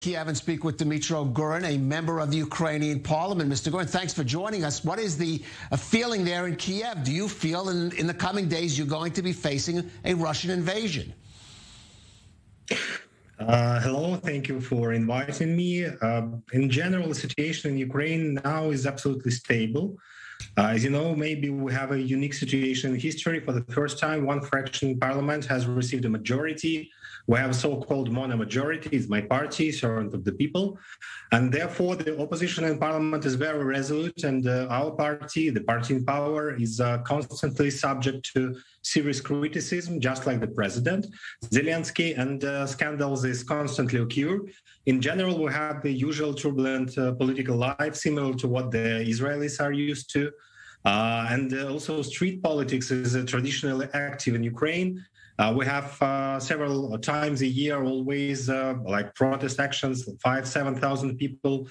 Kiev and speak with Dmytro Gurin, a member of the Ukrainian Parliament. Mr. Gurin, thanks for joining us. What is the feeling there in Kiev? Do you feel in the coming days you're going to be facing a Russian invasion? Hello, thank you for inviting me. In general, the situation in Ukraine now is absolutely stable. As you know, maybe we have a unique situation in history. For the first time, one fraction in parliament has received a majority. We have a so-called mono-majority. It's my party, Servant of the People. And therefore, the opposition in parliament is very resolute. And our party, the party in power, is constantly subject to serious criticism, just like the president, Zelensky, and scandals is constantly occur. In general, we have the usual turbulent political life, similar to what the Israelis are used to. And also street politics is traditionally active in Ukraine. We have several times a year, always like protest actions, 5,000-7,000 people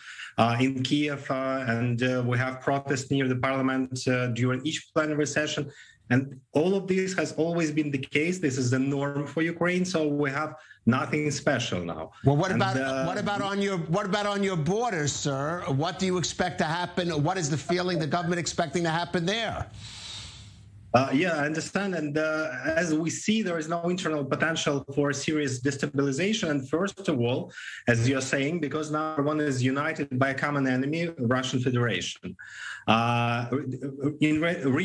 in Kiev, and we have protests near the parliament during each plenary session. And all of this has always been the case. This is the norm for Ukraine, so we have nothing special now. Well, what about on your borders, sir? What do you expect to happen? What is the feeling the government expecting to happen there? Yeah, I understand. And as we see, there is no internal potential for serious destabilization. And first of all, as you're saying, because now everyone is united by a common enemy, Russian Federation.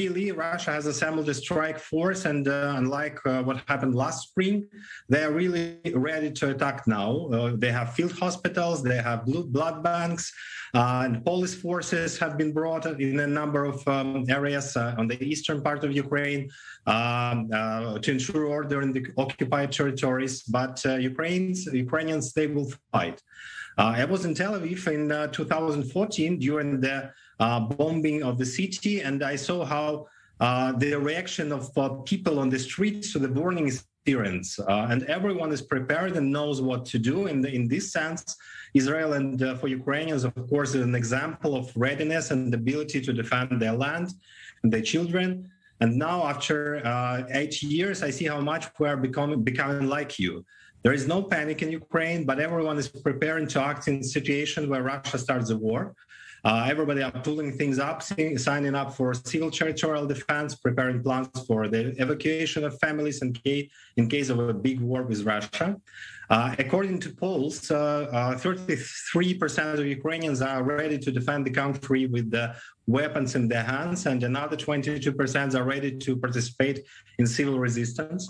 Really, Russia has assembled a strike force, and unlike what happened last spring, they are really ready to attack now. They have field hospitals, they have blood banks, and police forces have been brought in a number of areas on the eastern part of Ukraine to ensure order in the occupied territories. But Ukrainians, they will fight. I was in Tel Aviv in 2014 during the bombing of the city, and I saw how the reaction of people on the streets to the warning sirens, and everyone is prepared and knows what to do. And in this sense, Israel and for Ukrainians, of course, is an example of readiness and ability to defend their land and their children. And now, after 8 years, I see how much we are becoming like you. There is no panic in Ukraine, but everyone is preparing to act in a situation where Russia starts a war. Everybody are pulling things up, signing up for civil territorial defense, preparing plans for the evacuation of families in case of a big war with Russia. According to polls, 33% of Ukrainians are ready to defend the country with the weapons in their hands, and another 22% are ready to participate in civil resistance.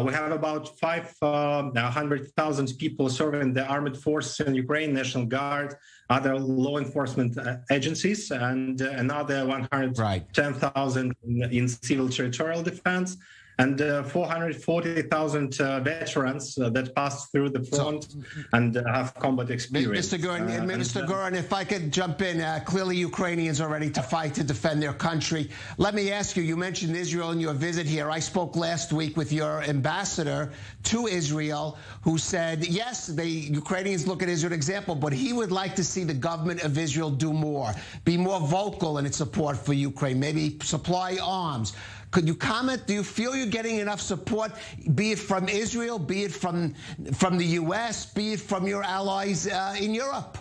We have about 500,000 people serving the armed forces in Ukraine, National Guard, other law enforcement agencies, and another 110,000 in civil territorial defense, and 440,000 veterans that passed through the front and have combat experience. Mr. Gurin, if I could jump in, clearly Ukrainians are ready to fight to defend their country. Let me ask you, you mentioned Israel in your visit here. I spoke last week with your ambassador to Israel, who said, yes, the Ukrainians look at Israel as an example, but he would like to see the government of Israel do more, be more vocal in its support for Ukraine, maybe supply arms. Could you comment? Do you feel you're getting enough support, be it from Israel, be it from the U.S., be it from your allies in Europe?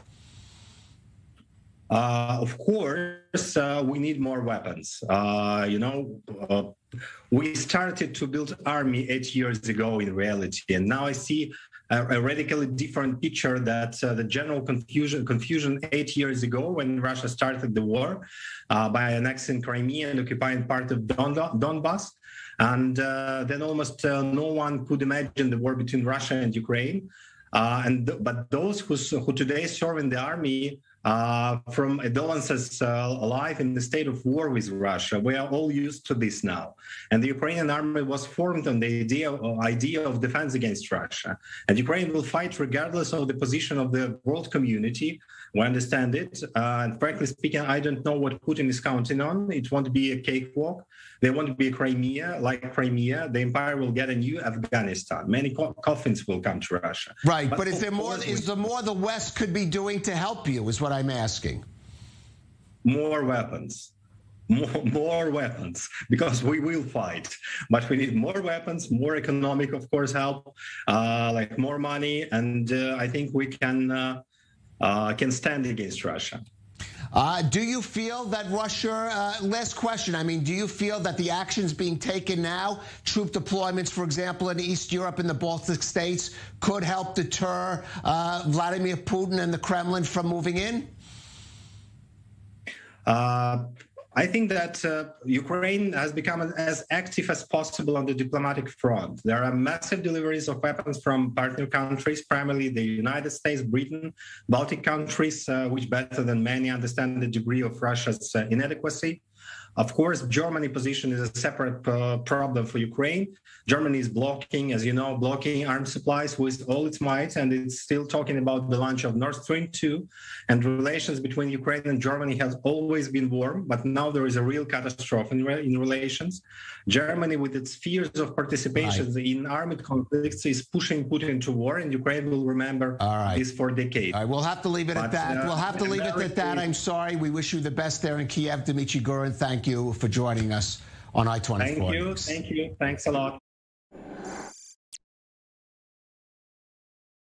Of course, we need more weapons. We started to build army 8 years ago in reality, and now I see a radically different picture that the general confusion 8 years ago when Russia started the war by annexing Crimea and occupying part of Donbass. And then almost no one could imagine the war between Russia and Ukraine. But those who today serve in the army from adolescence alive in the state of war with Russia, we are all used to this now. And the Ukrainian army was formed on the idea of defense against Russia. And Ukraine will fight regardless of the position of the world community. We understand it. And frankly speaking, I don't know what Putin is counting on. It won't be a cakewalk. They want to be Crimea, like Crimea. The empire will get a new Afghanistan. Many coffins will come to Russia. Right, but is there more the West could be doing to help you, is what I'm asking. More weapons. more weapons, because we will fight, but we need more weapons, more economic, of course, help, like more money, and I think we can stand against Russia. Do you feel that Russia, last question, I mean, do you feel that the actions being taken now, troop deployments, for example, in East Europe and the Baltic states, could help deter Vladimir Putin and the Kremlin from moving in? I think that Ukraine has become as active as possible on the diplomatic front. There are massive deliveries of weapons from partner countries, primarily the United States, Britain, Baltic countries, which better than many understand the degree of Russia's inadequacy. Of course, Germany's position is a separate problem for Ukraine. Germany is blocking, as you know, arms supplies with all its might, and it's still talking about the launch of Nord Stream 2. And relations between Ukraine and Germany has always been warm, but now there is a real catastrophe in relations. Germany, with its fears of participation in armed conflicts, is pushing Putin to war, and Ukraine will remember this for decades. All right, we'll have to leave it at that. We'll have to leave it at that. I'm sorry. We wish you the best there in Kiev. Dmytro Gurin, thank you for joining us on I-24. Thank you. Thanks a lot.